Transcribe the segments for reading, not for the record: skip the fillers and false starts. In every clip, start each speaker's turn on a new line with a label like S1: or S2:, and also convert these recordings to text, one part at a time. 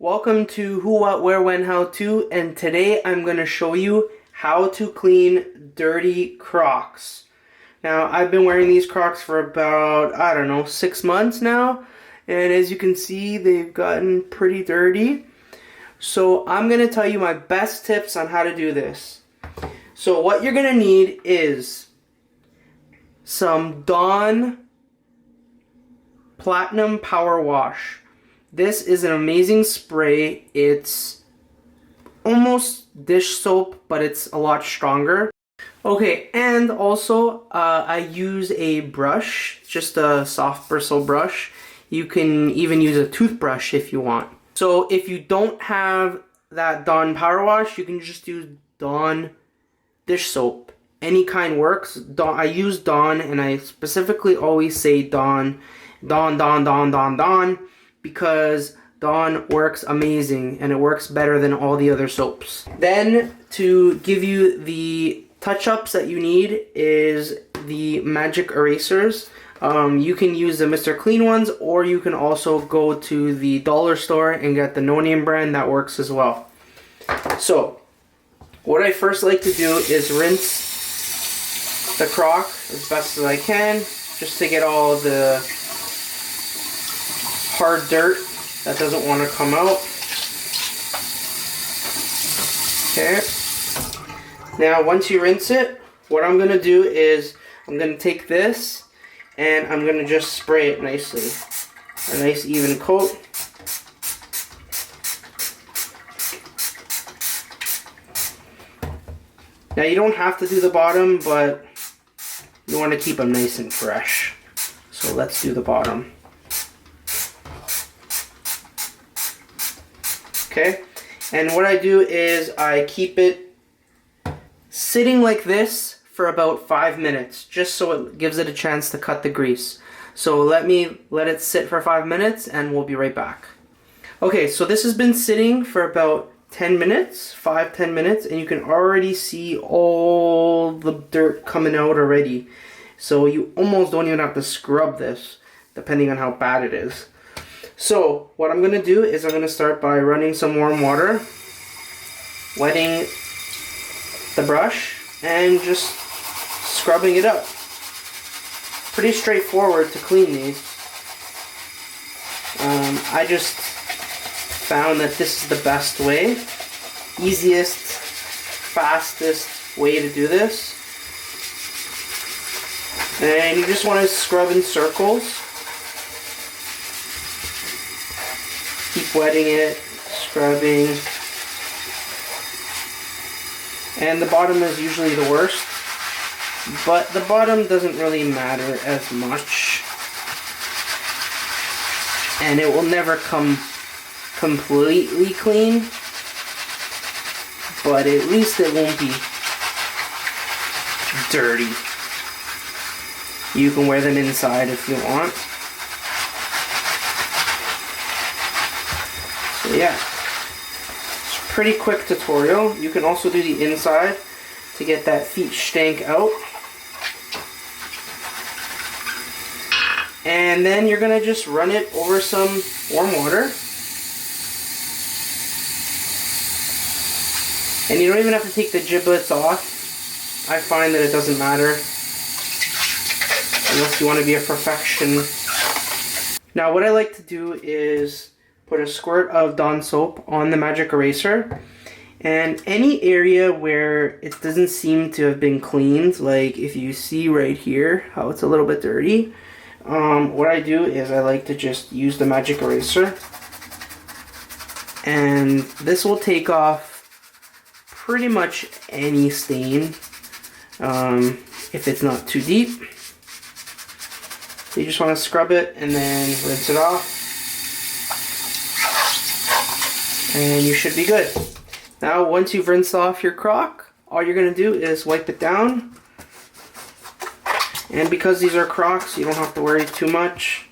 S1: Welcome to Who, What, Where, When, How To, and today I'm going to show you how to clean dirty Crocs. Now, I've been wearing these Crocs for about, 6 months now, and as you can see, they've gotten pretty dirty. So I'm going to tell you my best tips on how to do this. So what you're going to need is some Dawn Platinum Power Wash. This is an amazing spray. It's almost dish soap, but it's a lot stronger. Okay, and also I use a brush, just a soft bristle brush. You can even use a toothbrush if you want. So if you don't have that Dawn Power Wash, you can just use Dawn dish soap. Any kind works. I use Dawn, and I specifically always say Dawn, because Dawn works amazing and it works better than all the other soaps. Then to give you the touch-ups that you need is the magic erasers. You can use the Mr. Clean ones, or you can also go to the dollar store and get the no-name brand. That works as well. So what I first like to do is rinse the Croc as best as I can, just to get all the hard dirt that doesn't want to come out. Okay. Now once you rinse it, what I'm going to do is I'm going to take this and I'm going to just spray it nicely. A nice even coat. Now you don't have to do the bottom, but you want to keep them nice and fresh. So let's do the bottom. Okay, and what I do is I keep it sitting like this for about 5 minutes, just so it gives it a chance to cut the grease. So let it sit for 5 minutes and we'll be right back. Okay, so this has been sitting for about 10 minutes, 5-10 minutes, and you can already see all the dirt coming out already. So you almost don't even have to scrub this, depending on how bad it is. So what I'm going to do is I'm going to start by running some warm water, wetting the brush, and just scrubbing it up. Pretty straightforward to clean these. I just found that this is the best way, easiest, fastest way to do this. And you just want to scrub in circles. Keep wetting it, scrubbing. And the bottom is usually the worst, but the bottom doesn't really matter as much. And it will never come completely clean, but at least it won't be dirty. You can wear them inside if you want. So yeah, it's a pretty quick tutorial. You can also do the inside to get that feet stank out. And then you're going to just run it over some warm water. And you don't even have to take the giblets off. I find that it doesn't matter, unless you want to be a perfection. Now what I like to do is put a squirt of Dawn soap on the magic eraser, and any area where it doesn't seem to have been cleaned, like if you see right here how it's a little bit dirty, what I do is I like to just use the magic eraser, and this will take off pretty much any stain if it's not too deep. So you just want to scrub it and then rinse it off, and you should be good. Now once you've rinsed off your Croc, all you're going to do is wipe it down. And because these are Crocs, you don't have to worry too much.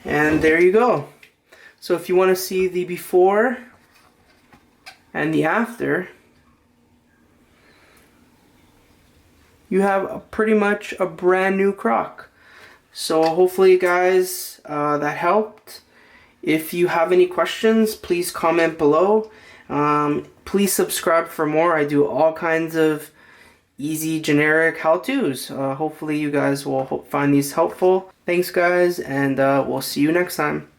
S1: And there you go. So if you want to see the before and the after, you have pretty much a brand new Croc. So hopefully guys, that helped. If you have any questions, please comment below. Please subscribe for more. I do all kinds of easy generic how-tos. Hopefully you guys will find these helpful. Thanks guys, and we'll see you next time.